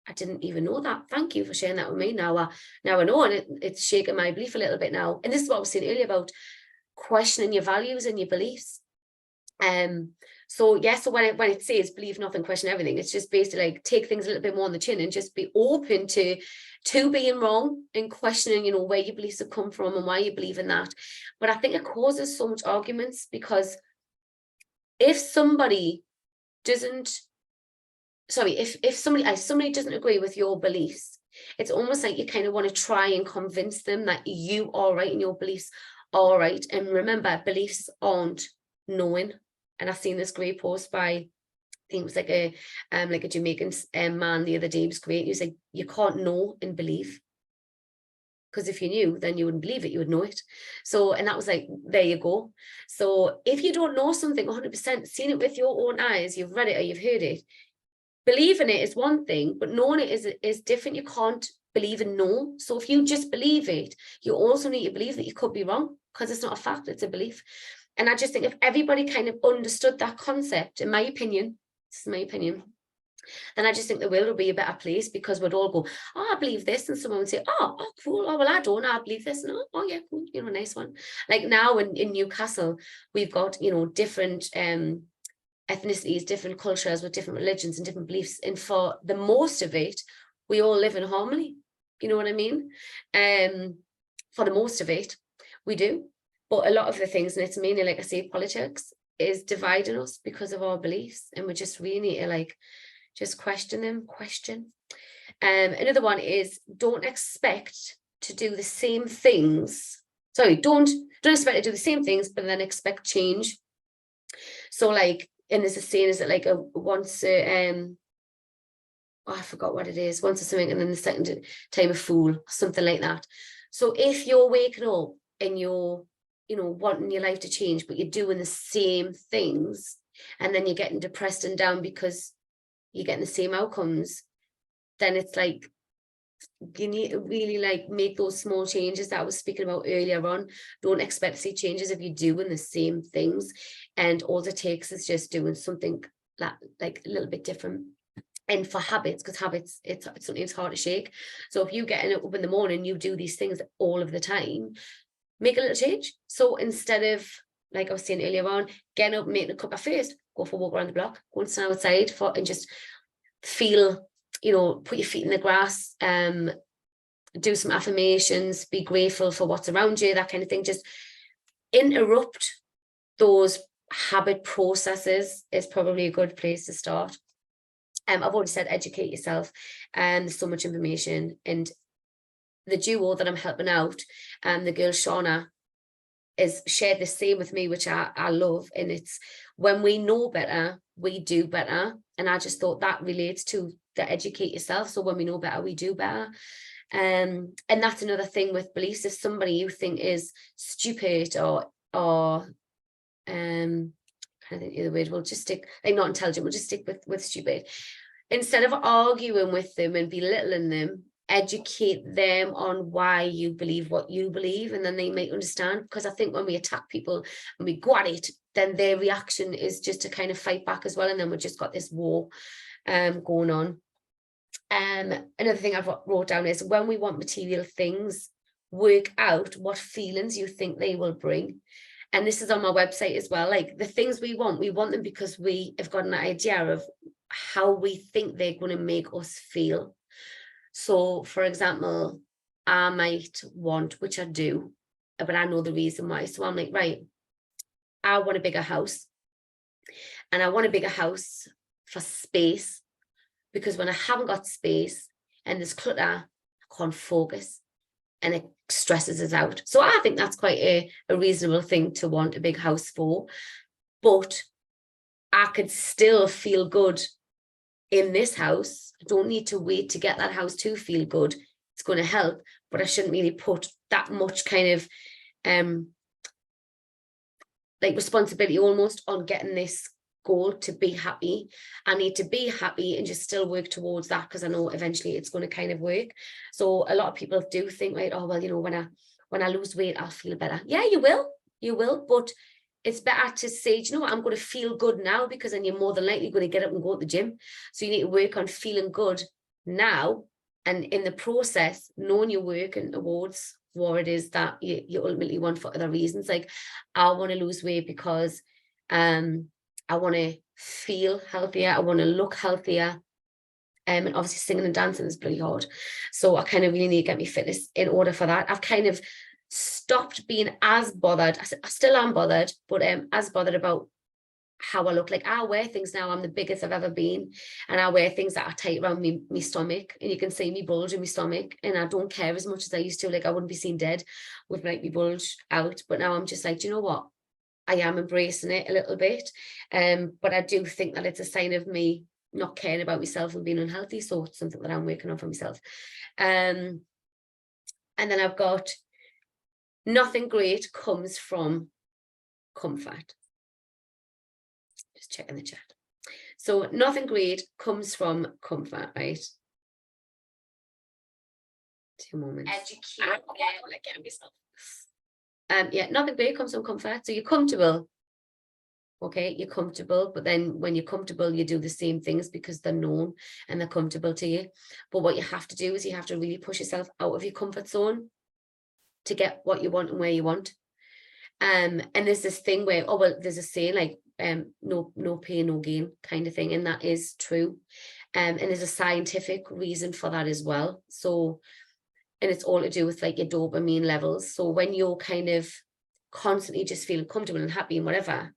[SPEAKER 1] I didn't even know that. Thank you for sharing that with me. Now I know, and it's shaking my belief a little bit now. And this is what I was saying earlier about questioning your values and your beliefs. So yeah, so when it says believe nothing, question everything, it's just basically like take things a little bit more on the chin and just be open to being wrong and questioning, you know, where your beliefs have come from and why you believe in that. But I think it causes so much arguments, because if somebody doesn't, if somebody doesn't agree with your beliefs, it's almost like you kind of want to try and convince them that you are right and your beliefs are right. And remember, beliefs aren't knowing. And I've seen this great post by, I think it was like a Jamaican man the other day. It was great. He was like, you can't know and believe, because if you knew, then you wouldn't believe it, you would know it. So, and that was like, there you go. So if you don't know something 100%, seen it with your own eyes, you've read it or you've heard it, believing it is one thing, but knowing it is different. You can't believe and know. So if you just believe it, you also need to believe that you could be wrong, because it's not a fact, it's a belief. And I just think if everybody kind of understood that concept, in my opinion, this is my opinion, then I just think the world will be a better place, because we'd all go, oh, I believe this. And someone would say, oh, cool. Oh, well, I don't. I believe this. No, oh, yeah, cool. You know, nice one. Like now in Newcastle, we've got, you know, different ethnicities, different cultures with different religions and different beliefs. And for the most of it, we all live in harmony. You know what I mean? For the most of it, we do. But a lot of the things, and it's mainly, like I say, politics, is dividing us because of our beliefs. And we just really need to like, just question them, another one is, don't expect to do the same things. Sorry, don't expect to do the same things, but then expect change. So like, and there's a saying, is it like I forgot what it is, once or something, and then the second time a fool, something like that. So if you're waking up and you're wanting your life to change, but you're doing the same things, and then you're getting depressed and down because you're getting the same outcomes, then it's like you need to really like make those small changes that I was speaking about earlier on. Don't expect to see changes if you're doing the same things, and all it takes is just doing something like a little bit different. And for habits, because habits, it's something it's hard to shake. So if you get up in the morning, you do these things all of the time, make a little change. So instead of, like I was saying earlier on, getting up, making a cup of first, go for a walk around the block, go and stand outside and just feel, put your feet in the grass, do some affirmations, be grateful for what's around you, that kind of thing. Just interrupt those habit processes is probably a good place to start. I've already said educate yourself, and there's so much information. And the duo that I'm helping out, the girl Shauna, is shared the same with me, which I love. And it's when we know better, we do better. And I just thought that relates to the educate yourself. So when we know better, we do better. And that's another thing with beliefs. If somebody you think is stupid or I think the other word, we'll just stick, like not intelligent, we'll just stick with stupid. Instead of arguing with them and belittling them, educate them on why you believe what you believe, and then they might understand. Because I think when we attack people and we go at it, then their reaction is just to kind of fight back as well, and then we've just got this war going on. Another thing I've wrote down is when we want material things, work out what feelings you think they will bring. And this is on my website as well. Like the things we want them because we have got an idea of how we think they're going to make us feel. So, for example, I might want, which I do, but I know the reason why. So I'm like, right, I want a bigger house. And I want a bigger house for space, because when I haven't got space and there's clutter, I can't focus and it stresses us out. So I think that's quite a reasonable thing to want a big house for. But I could still feel good in this house. I don't need to wait to get that house to feel good. It's going to help, but I shouldn't really put that much kind of like responsibility almost on getting this goal to be happy. I need to be happy and just still work towards that, because I know eventually it's going to kind of work. So a lot of people do think, right, oh well, when I lose weight, I'll feel better. Yeah, you will, but it's better to say, do you know what, I'm going to feel good now, because then you're more than likely going to get up and go to the gym. So you need to work on feeling good now, and in the process, knowing you're working towards what it is that you ultimately want for other reasons. Like I want to lose weight because I want to feel healthier, I want to look healthier. And obviously singing and dancing is bloody hard. So I kind of really need to get my fitness in order for that. I've kind of stopped being as bothered. I still am bothered, but as bothered about how I look. Like I wear things now, I'm the biggest I've ever been, and I wear things that are tight around me stomach, and you can see me bulge in my stomach, and I don't care as much as I used to. Like I wouldn't be seen dead with like me bulge out, but now I'm just like, do you know what? I am embracing it a little bit, but I do think that it's a sign of me not caring about myself and being unhealthy. So it's something that I'm working on for myself. And then I've got nothing great comes from comfort. Just checking the chat. So nothing great comes from comfort, right? 2 moments. Educate. Yeah, nothing great comes from comfort. So you're comfortable. Okay, you're comfortable, but then when you're comfortable, you do the same things because they're known and they're comfortable to you. But what you have to do is you have to really push yourself out of your comfort zone to get what you want and where you want. And there's this thing where, oh well, there's a saying like no pain, no gain kind of thing, and that is true. And there's a scientific reason for that as well. So, and it's all to do with like your dopamine levels. So when you're kind of constantly just feeling comfortable and happy and whatever,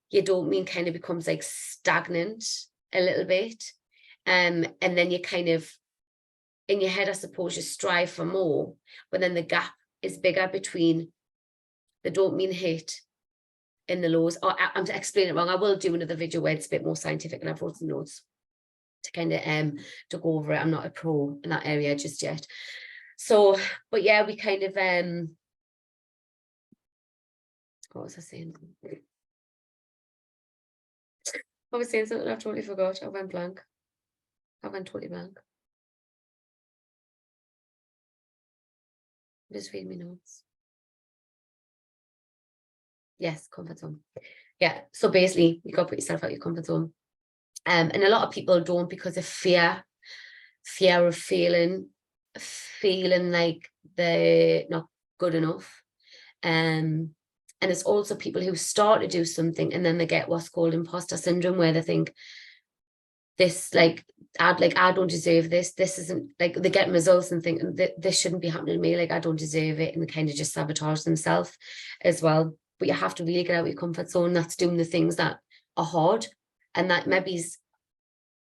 [SPEAKER 1] your dopamine kind of becomes like stagnant a little bit. And then you kind of, in your head, I suppose, you strive for more, but then the gap is bigger between the dopamine hit and the lows. Or I'm to explain it wrong. I will do another video where it's a bit more scientific, and I've wrote some notes to kind of to go over it. I'm not a pro in that area just yet. So, but yeah, we kind of What was I saying? I was saying something, I've totally forgot. I went blank. I went totally blank. Just read me notes. Yes, comfort zone. Yeah, so basically you got to put yourself out your comfort zone. And a lot of people don't because of fear of feeling like they're not good enough. And it's also people who start to do something and then they get what's called imposter syndrome, where they think this, I don't deserve this. This isn't, like, they get results and think this shouldn't be happening to me. Like, I don't deserve it, and they kind of just sabotage themselves as well. But you have to really get out of your comfort zone. That's doing the things that are hard and that maybe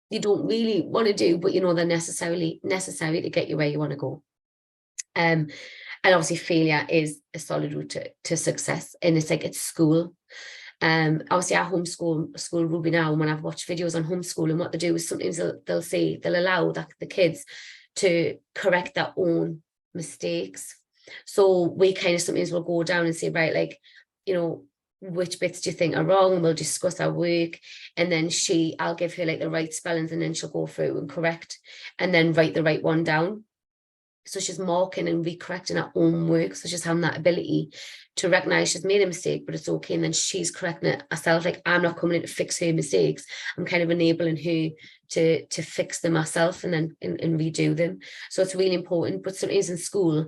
[SPEAKER 1] you don't really want to do, but you know they're necessary to get you where you want to go. And obviously failure is a solid route to success, and it's school. Obviously I homeschool Ruby now, and when I've watched videos on homeschooling, what they do is sometimes they'll allow the kids to correct their own mistakes. So we kind of sometimes will go down and say, right, like, you know, which bits do you think are wrong, and we'll discuss our work, and then I'll give her like the right spellings, and then she'll go through and correct and then write the right one down. So she's marking and recorrecting her own work. So she's having that ability to recognize she's made a mistake, but it's okay. And then she's correcting it herself. Like, I'm not coming in to fix her mistakes. I'm kind of enabling her to fix them herself and then and redo them. So it's really important. But sometimes in school,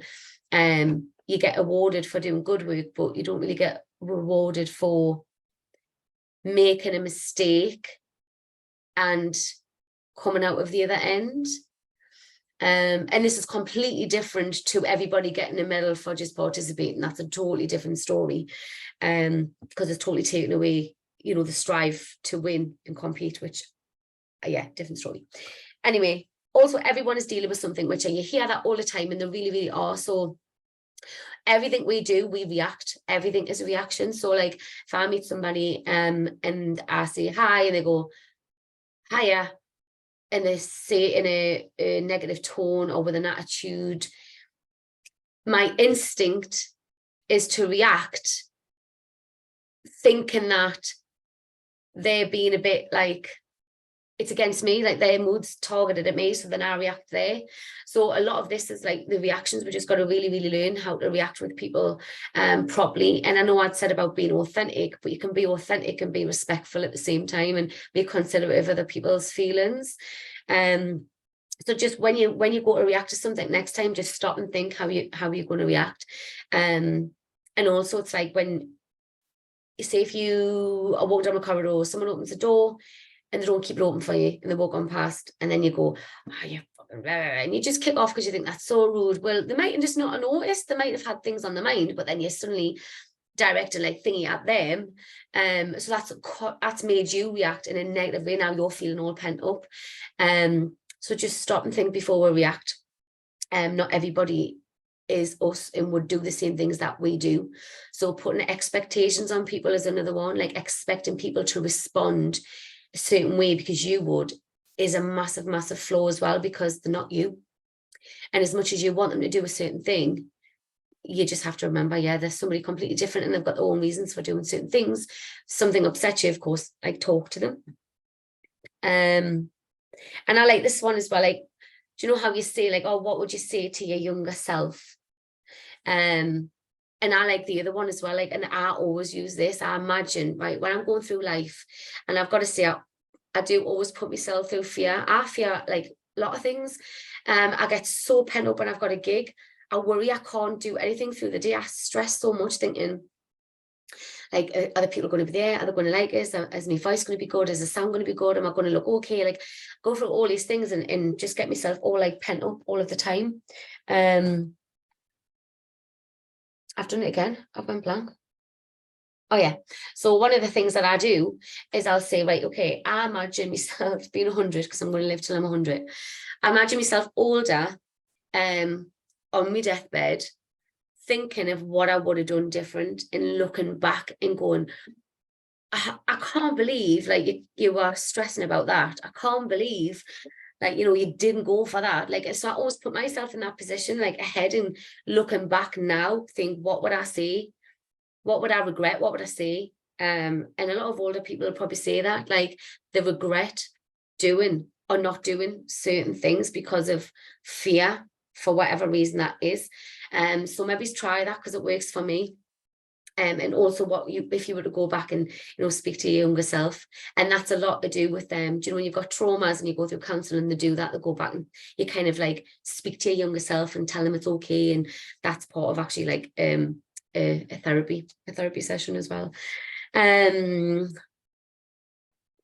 [SPEAKER 1] you get awarded for doing good work, but you don't really get rewarded for making a mistake and coming out of the other end. And this is completely different to everybody getting a medal for just participating. That's a totally different story, because it's totally taken away, you know, the strive to win and compete, which, yeah, different story. Anyway, also everyone is dealing with something, which you hear that all the time, and they really, really are. So everything we do, we react. Everything is a reaction. So like if I meet somebody and I say hi, and they go, hiya, and they say it in a negative tone or with an attitude, my instinct is to react, thinking that they're being a bit like, it's against me, like their mood's targeted at me, so then I react there. So a lot of this is like the reactions. We just got to really, really learn how to react with people properly. And I know I'd said about being authentic, but you can be authentic and be respectful at the same time and be considerate of other people's feelings. So just when you go to react to something next time, just stop and think how you're going to react. And also it's like when you say, if you are walking down a corridor, someone opens the door and they don't keep it open for you, and they walk on past, and then you go, oh, you fucking blah, blah, blah, and you just kick off because you think that's so rude. Well, they might have just not noticed. They might have had things on their mind, but then you're suddenly directing like thingy at them. So that's made you react in a negative way. Now you're feeling all pent up. So just stop and think before we react. Not everybody is us and would do the same things that we do. So putting expectations on people is another one, like expecting people to respond a certain way because you would, is a massive, massive flaw as well, because they're not you. And as much as you want them to do a certain thing, you just have to remember, yeah, there's somebody completely different and they've got their own reasons for doing certain things. Something upsets you, of course, like talk to them. And I like this one as well, like, do you know how you say, like, oh, what would you say to your younger self? And I like the other one as well, like, and I always use this. I imagine, right, when I'm going through life, and I've got to say, I do always put myself through fear. I fear like a lot of things. I get so pent up when I've got a gig. I worry I can't do anything through the day. I stress so much thinking, like, are the people going to be there? Are they going to like us? Is my voice going to be good? Is the sound going to be good? Am I going to look okay? Like, go through all these things and just get myself all like pent up all of the time. I've done it again. I've went blank. Oh yeah. So one of the things that I do is I'll say, right, okay, I imagine myself being 100, because I'm going to live till I'm 100. I imagine myself older, on my deathbed, thinking of what I would have done different and looking back and going, I can't believe like you were stressing about that. I can't believe like, you know, you didn't go for that. Like, so I always put myself in that position, like ahead and looking back now, think, what would I say what would I regret? What would I say? And a lot of older people will probably say that, like, they regret doing or not doing certain things because of fear, for whatever reason that is. So maybe try that because it works for me. And also if you were to go back and, speak to your younger self, and that's a lot to do with them. Do you know, when you've got traumas and you go through counselling and they do that, they go back and you kind of like speak to your younger self and tell them it's okay. And that's part of actually like a therapy session as well.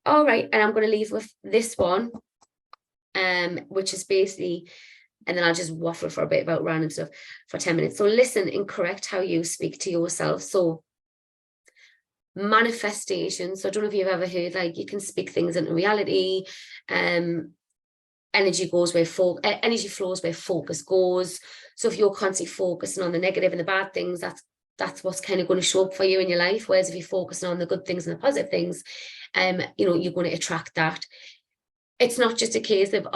[SPEAKER 1] All right, and I'm going to leave with this one, which is basically, and then I'll just waffle for a bit about random stuff for 10 minutes. So listen and correct how you speak to yourself. So manifestation. So I don't know if you've ever heard, like, you can speak things into reality. Energy flows where focus goes. So if you're constantly focusing on the negative and the bad things, that's what's kind of going to show up for you in your life. Whereas if you're focusing on the good things and the positive things, you're going to attract that. It's not just a case of,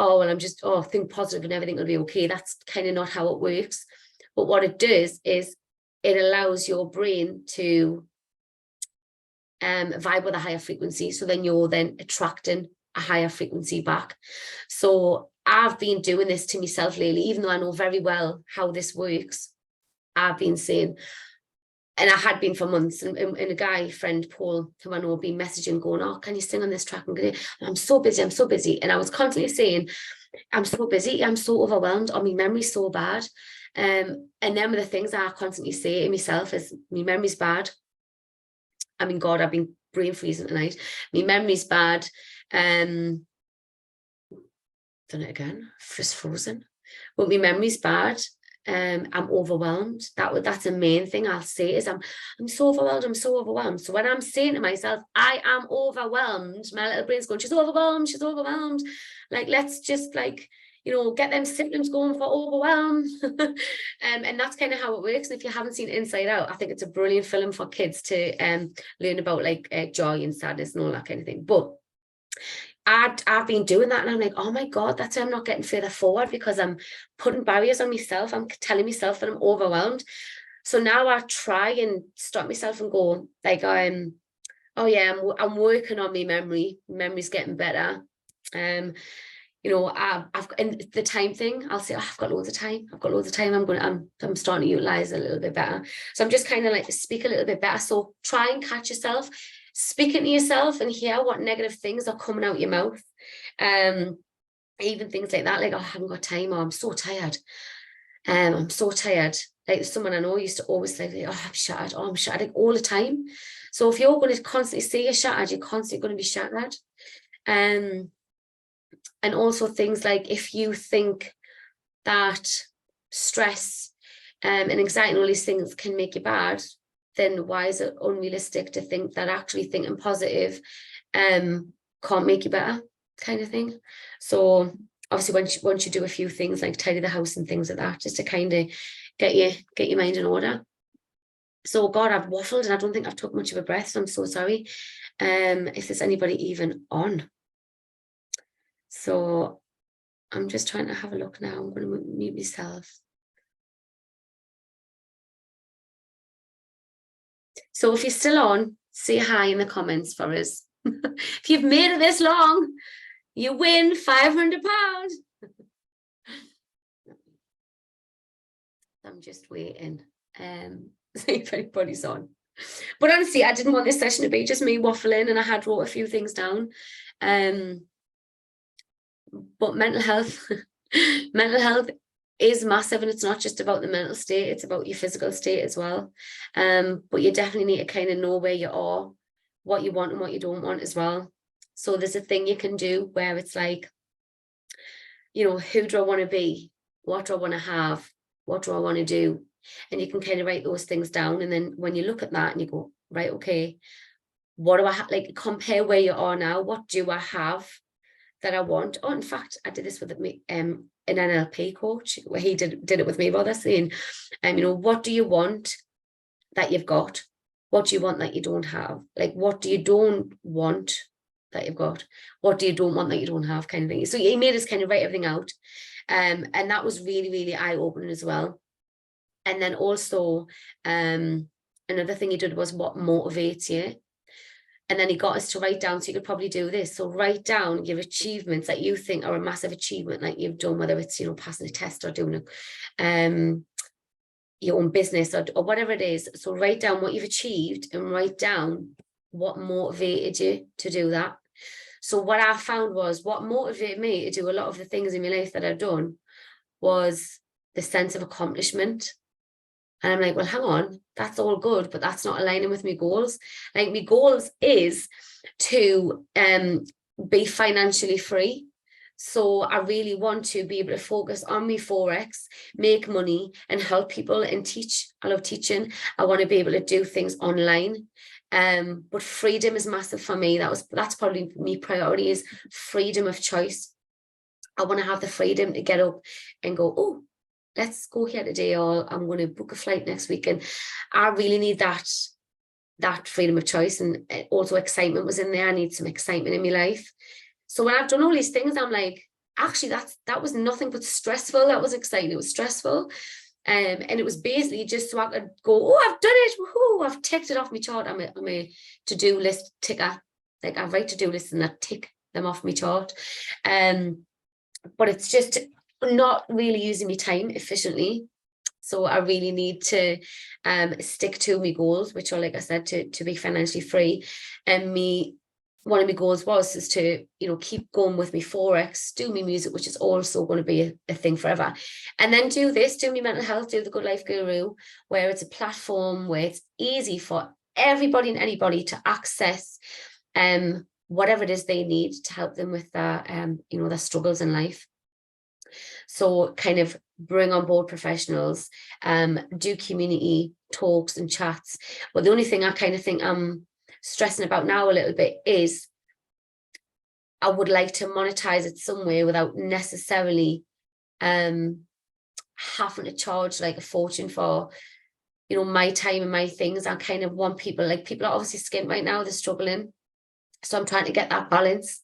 [SPEAKER 1] think positive and everything will be okay. That's kind of not how it works. But what it does is it allows your brain to vibe with a higher frequency. So then you're then attracting a higher frequency back. So I've been doing this to myself lately, even though I know very well how this works. I've been saying, and I had been for months, and a guy friend, Paul, who I know, been messaging going, oh, can you sing on this track? I'm so busy. And I was constantly saying, I'm so busy, I'm so overwhelmed, or my memory's so bad. And then with the things I constantly say to myself is, my memory's bad. I mean, God, I've been brain freezing tonight. My memory's bad. Done it again, just frozen. But my memory's bad. I'm overwhelmed. That's the main thing I'll say is I'm so overwhelmed. So when I'm saying to myself, I am overwhelmed, my little brain's going, she's overwhelmed. Like, let's just like, get them symptoms going for overwhelm. And that's kind of how it works. And if you haven't seen Inside Out, I think it's a brilliant film for kids to learn about like joy and sadness and all that kind of thing. But I've been doing that, and I'm like, oh my God, that's why I'm not getting further forward, because I'm putting barriers on myself. I'm telling myself that I'm overwhelmed. So now I try and stop myself and go like, I'm working on my memory. Memory's getting better. I've and the time thing, I'll say, I've got loads of time. I'm starting to utilize a little bit better. So I'm just kind of like speak a little bit better. So try and catch yourself speaking to yourself and hear what negative things are coming out your mouth. Even things like that, like, oh, I haven't got time, or I'm so tired. Like, someone I know used to always say, oh, I'm shattered, like all the time. So if you're going to constantly say you're shattered, you're constantly going to be shattered. And also things like, if you think that stress and anxiety and all these things can make you bad, then why is it unrealistic to think that actually thinking positive can't make you better, kind of thing? So obviously once you do a few things like tidy the house and things like that, just to kind of get your mind in order. So God, I've waffled and I don't think I've took much of a breath, so I'm so sorry if there's anybody even on. So I'm just trying to have a look now. I'm going to mute myself. So if you're still on, say hi in the comments for us. If you've made it this long, you win £500. I'm just waiting. See if anybody's on. But honestly, I didn't want this session to be just me waffling, and I had wrote a few things down. But mental health is massive, and it's not just about the mental state, it's about your physical state as well. But you definitely need to kind of know where you are, what you want and what you don't want as well. So there's a thing you can do where it's like, who do I want to be? What do I want to have? What do I want to do? And you can kind of write those things down. And then when you look at that and you go, right, okay, what do I have? Like, compare where you are now. What do I have that I want? Oh, in fact, I did this with an NLP coach where he did it with me rather, saying, what do you want that you've got? What do you want that you don't have? Like, what do you don't want that you've got? What do you don't want that you don't have, kind of thing. So he made us kind of write everything out. And that was really, really eye-opening as well. And then also, and another thing he did was what motivates you. And then he got us to write down, so you could probably do this. So write down your achievements that you think are a massive achievement that you've done, whether it's, you know, passing a test or doing your own business or whatever it is. So write down what you've achieved and write down what motivated you to do that. So what I found was what motivated me to do a lot of the things in my life that I've done was the sense of accomplishment. And I'm like, well, hang on, that's all good, but that's not aligning with my goals. Like, my goals is to be financially free. So I really want to be able to focus on my Forex, make money and help people and teach. I love teaching. I want to be able to do things online. But freedom is massive for me. That's probably my priority, is freedom of choice. I want to have the freedom to get up and go, oh, let's go here today, or I'm going to book a flight next week. And I really need that freedom of choice. And also excitement was in there. I need some excitement in my life. So when I've done all these things, I'm like, actually, that was nothing but stressful. That was exciting. It was stressful. And it was basically just so I could go, oh, I've done it. Woohoo, I've ticked it off my chart. I'm a to-do list ticker. Like, I write to-do lists and I tick them off my chart. But it's just not really using my time efficiently. So I really need to stick to my goals, which are, like I said, to be financially free. And one of my goals is to, you know, keep going with my Forex, do my music, which is also going to be a thing forever. And then do my mental health, do the Good Life Guru, where it's a platform where it's easy for everybody and anybody to access whatever it is they need to help them with their, you know, their struggles in life. So kind of bring on board professionals, do community talks and chats. But the only thing I kind of think I'm stressing about now a little bit is I would like to monetize it somewhere without necessarily having to charge like a fortune for, you know, my time and my things. I kind of want people are obviously skint right now, they're struggling. So I'm trying to get that balance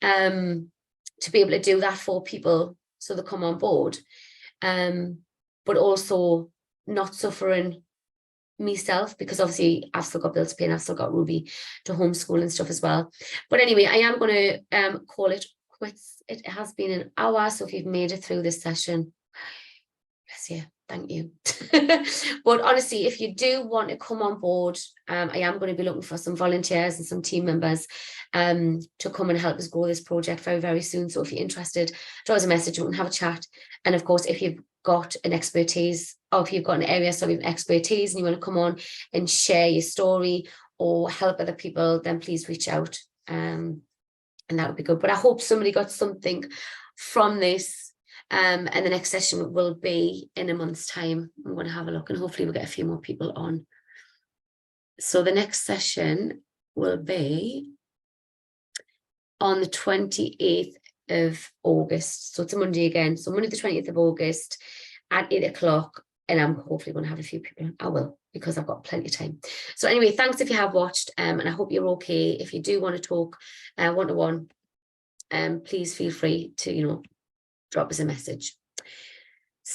[SPEAKER 1] to be able to do that for people so they come on board, but also not suffering myself, because obviously I've still got bills to pay and I've still got Ruby to homeschool and stuff as well. But anyway, I am going to call it quits. It has been an hour, so if you've made it through this session, bless you, thank you. But honestly, if you do want to come on board, I am going to be looking for some volunteers and some team members to come and help us grow this project very, very soon. So if you're interested, drop us a message and have a chat. And of course, if you've got an expertise, or if you've got an area of expertise and you want to come on and share your story or help other people, then please reach out, and that would be good. But I hope somebody got something from this, and the next session will be in a month's time. I'm going to have a look and hopefully we'll get a few more people on. So the next session will be on the 28th of August. So it's a Monday again. So Monday the 20th of August at 8 o'clock. And I'm hopefully going to have a few people. I will, because I've got plenty of time. So anyway, thanks if you have watched, and I hope you're okay. If you do want to talk one-to-one, please feel free to, you know, drop us a message.